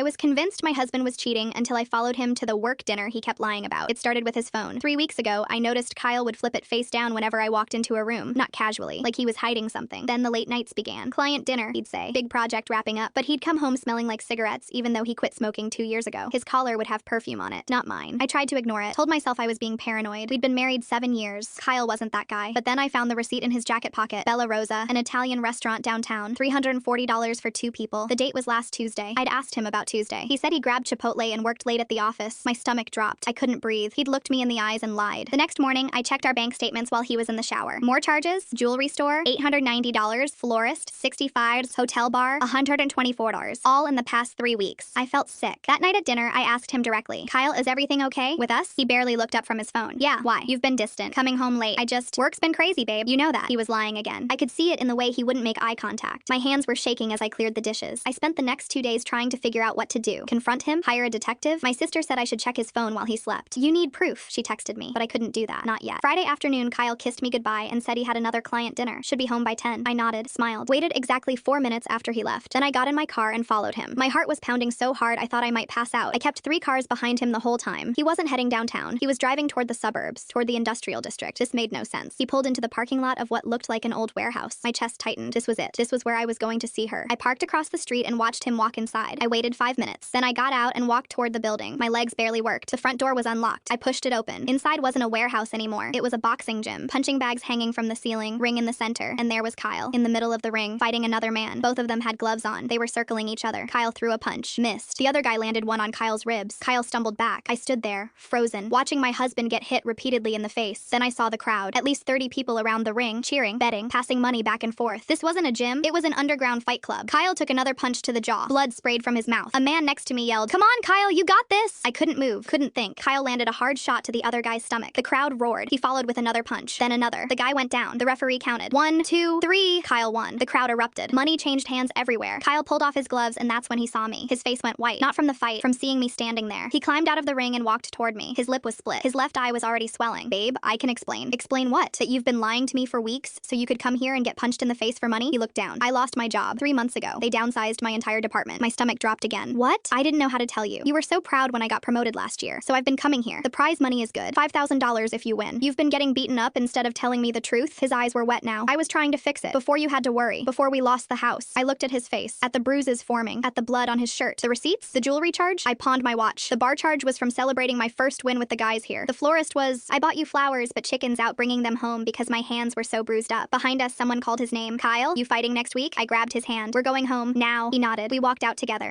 I was convinced my husband was cheating until I followed him to the work dinner he kept lying about. It started with his phone. 3 weeks ago, I noticed Kyle would flip it face down whenever I walked into a room, not casually, like he was hiding something. Then the late nights began. Client dinner, he'd say. Big project wrapping up, but he'd come home smelling like cigarettes even though he quit smoking 2 years ago. His collar would have perfume on it, not mine. I tried to ignore it, told myself I was being paranoid. We'd been married 7 years. Kyle wasn't that guy. But then I found the receipt in his jacket pocket. Bella Rosa, an Italian restaurant downtown, $340 for 2 people. The date was last Tuesday. I'd asked him about Tuesday. He said he grabbed Chipotle and worked late at the office. My stomach dropped. I couldn't breathe. He'd looked me in the eyes and lied. The next morning, I checked our bank statements while he was in the shower. More charges, jewelry store, $890, florist, $65, hotel bar, $124, all in the past 3 weeks. I felt sick. That night at dinner, I asked him directly, Kyle, is everything okay with us? He barely looked up from his phone. Yeah, why? You've been distant, coming home late. Work's been crazy, babe. You know that. He was lying again. I could see it in the way he wouldn't make eye contact. My hands were shaking as I cleared the dishes. I spent the next 2 days trying to figure out what to do. Confront him? Hire a detective? My sister said I should check his phone while he slept. You need proof, she texted me, but I couldn't do that. Not yet. Friday afternoon, Kyle kissed me goodbye and said he had another client dinner. Should be home by 10. I nodded, smiled, waited exactly 4 minutes after he left. Then I got in my car and followed him. My heart was pounding so hard I thought I might pass out. I kept 3 cars behind him the whole time. He wasn't heading downtown. He was driving toward the suburbs, toward the industrial district. This made no sense. He pulled into the parking lot of what looked like an old warehouse. My chest tightened. This was it. This was where I was going to see her. I parked across the street and watched him walk inside. I waited 5 minutes. Then I got out and walked toward the building. My legs barely worked. The front door was unlocked. I pushed it open. Inside wasn't a warehouse anymore. It was a boxing gym. Punching bags hanging from the ceiling, ring in the center, and there was Kyle, in the middle of the ring, fighting another man. Both of them had gloves on. They were circling each other. Kyle threw a punch. Missed. The other guy landed one on Kyle's ribs. Kyle stumbled back. I stood there, frozen, watching my husband get hit repeatedly in the face. Then I saw the crowd. At least 30 people around the ring, cheering, betting, passing money back and forth. This wasn't a gym. It was an underground fight club. Kyle took another punch to the jaw. Blood sprayed from his mouth. A man next to me yelled, "Come on, Kyle, you got this!" I couldn't move, couldn't think. Kyle landed a hard shot to the other guy's stomach. The crowd roared. He followed with another punch, then another. The guy went down. The referee counted. 1, 2, 3. Kyle won. The crowd erupted. Money changed hands everywhere. Kyle pulled off his gloves, and that's when he saw me. His face went white, not from the fight, from seeing me standing there. He climbed out of the ring and walked toward me. His lip was split. His left eye was already swelling. Babe, I can explain. Explain what? That you've been lying to me for weeks so you could come here and get punched in the face for money? He looked down. I lost my job 3 months ago. They downsized my entire department. My stomach dropped again. What? I didn't know how to tell you. You were so proud when I got promoted last year, so I've been coming here. The prize money is good. $5,000 if you win. You've been getting beaten up instead of telling me the truth. His eyes were wet now. I was trying to fix it before you had to worry, before we lost the house. I looked at his face, at the bruises forming, at the blood on his shirt. The receipts? The jewelry charge? I pawned my watch. The bar charge was from celebrating my first win with the guys here. The florist was, I bought you flowers but chickens out bringing them home because my hands were so bruised up. Behind us, someone called his name. Kyle, you fighting next week? I grabbed his hand. We're going home now. He nodded. We walked out together.